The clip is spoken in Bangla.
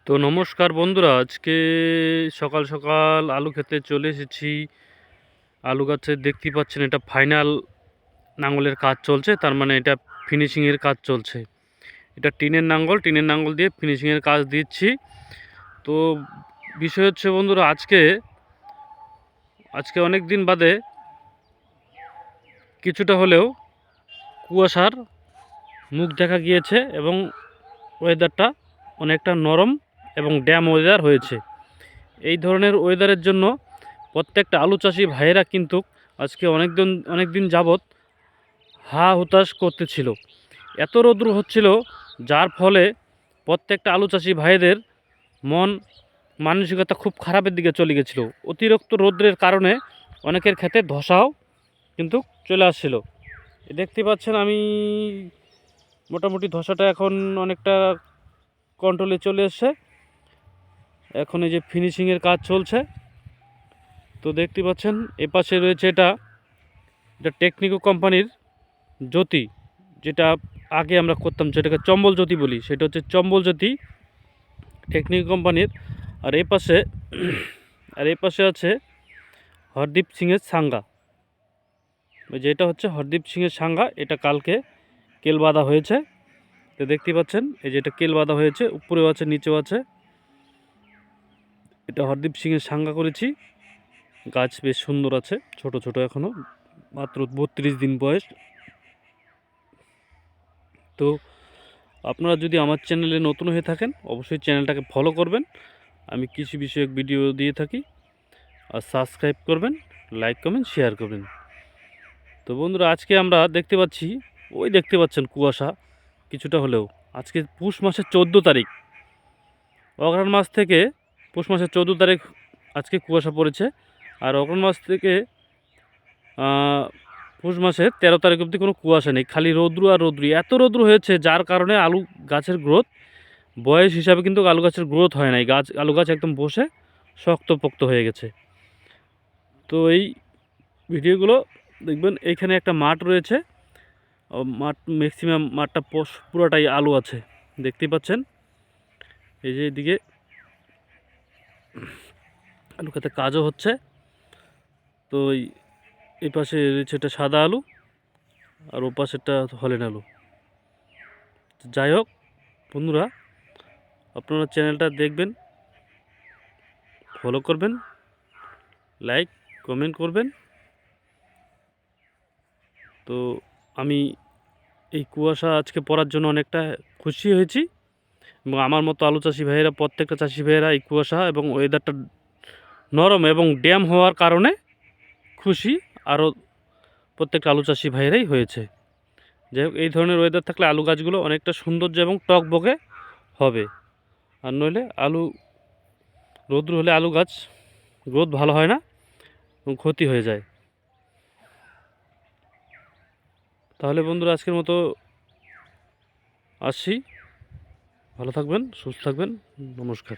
তো নমস্কার বন্ধুরা, আজকে সকাল সকাল আলু খেতে চলে এসেছি। আলু গাছে দেখতে পাচ্ছেন এটা ফাইনাল নাঙ্গলের কাজ চলছে, তার মানে এটা ফিনিশিংয়ের কাজ চলছে। এটা টিনের নাঙ্গল দিয়ে ফিনিশিংয়ের কাজ দিচ্ছি। তো বিষয় হচ্ছে বন্ধুরা, আজকে আজকে অনেক দিন বাদে কিছুটা হলেও কুয়াশার মুখ দেখা গিয়েছে এবং ওয়েদারটা অনেকটা নরম এবং ড্যাম ওয়েদার হয়েছে। এই ধরনের ওয়েদারের জন্য প্রত্যেকটা আলু চাষি ভাইয়েরা কিন্তু আজকে অনেক দিন যাবৎ হা হুতাশ করতেছিল। এত রৌদ্র হচ্ছিল, যার ফলে প্রত্যেকটা আলু চাষি ভাইদের মন মানসিকতা খুব খারাপের দিকে চলে গেছিলো। অতিরিক্ত রৌদ্রের কারণে অনেকের ক্ষেতে ধসাও কিন্তু চলে আসছিল। দেখতে পাচ্ছেন আমি মোটামুটি ধসাটা এখন অনেকটা কন্ট্রোলে চলে এসছে। এখন এই যে ফিনিশিংয়ের কাজ চলছে। তো দেখতে পাচ্ছেন এপাশে রয়েছে এটা টেকনিকো কোম্পানির জ্যোতি, যেটা আগে আমরা করতাম, যেটাকে চম্বল জ্যোতি বলি, সেটা হচ্ছে চম্বল জ্যোতি টেকনিকো কোম্পানির। আর এই পাশে আছে হরদীপ সিংয়ের সাঙ্গা। যেটা হচ্ছে হরদীপ সিংয়ের সাঙ্গা, এটা কালকে কেল বাঁধা হয়েছে। তো দেখতে পাচ্ছেন এই যে এটা কেল বাঁধা হয়েছে, উপরেও আছে নিচেও আছে। এটা হরদীপ সিংয়ের সাঙ্গা করেছি। গাছ বেশ সুন্দর আছে, ছোট ছোট, এখনও মাত্র 32 দিন বয়স। তো আপনারা যদি আমার চ্যানেলে নতুন হয়ে থাকেন, অবশ্যই চ্যানেলটাকে ফলো করবেন। আমি কৃষি বিষয়ক ভিডিও দিয়ে থাকি। আর সাবস্ক্রাইব করবেন, লাইক কমেন্ট শেয়ার করবেন। তো বন্ধুরা, আজকে আমরা দেখতে পাচ্ছেন কুয়াশা কিছুটা হলেও। আজকে পুষ মাসের 14 তারিখ, অগ্রহায়ণ মাস থেকে পুষ মাসের 14 তারিখ আজকে কুয়াশা পড়েছে। আর অগ্রহায়ণ মাস থেকে পুষ মাসের 13 তারিখ অবধি কোনো কুয়াশা নেই, খালি রৌদ্র আর রৌদ্রই। এত রৌদ্র হয়েছে যার কারণে আলু গাছের গ্রোথ, বয়স হিসাবে কিন্তু আলু গাছের গ্রোথ হয় নাই। আলু গাছ একদম বসে শক্তপোক্ত হয়ে গেছে। তো এই ভিডিওগুলো দেখবেন, এইখানে একটা মাঠ রয়েছে, ম্যাক্সিমাম মাঠটা পুরোটাই আলু আছে, দেখতেই পাচ্ছেন। এই যে এদিকে আলু খেতে কাজও হচ্ছে। তো এই পাশে রয়েছে এটা সাদা আলু, আর ও পাশেরটা হলেন আলু। যাই হোক বন্ধুরা, আপনারা চ্যানেলটা দেখবেন, ফলো করবেন, লাইক কমেন্ট করবেন। তো আমি এই কুয়াশা আজকে পড়ার জন্য অনেকটা খুশি হয়েছি, এবং আমার মতো আলু চাষি ভাইয়েরা, প্রত্যেকটা চাষি ভাইয়েরা এই কুয়াশা এবং ওয়েদারটা নরম এবং ড্যাম হওয়ার কারণে খুশি। আরও প্রত্যেকটা আলু চাষি ভাইয়েরাই হয়েছে। যাই হোক, এই ধরনের ওয়েদার থাকলে আলু গাছগুলো অনেকটা সৌন্দর্য এবং টকবকে হবে। আর নইলে রৌদ্র হলে আলু গাছ গ্রোথ ভালো হয় না এবং ক্ষতি হয়ে যায়। তাহলে বন্ধুরা, আজকের মতো আসছি। ভালো থাকবেন, সুস্থ থাকবেন, নমস্কার।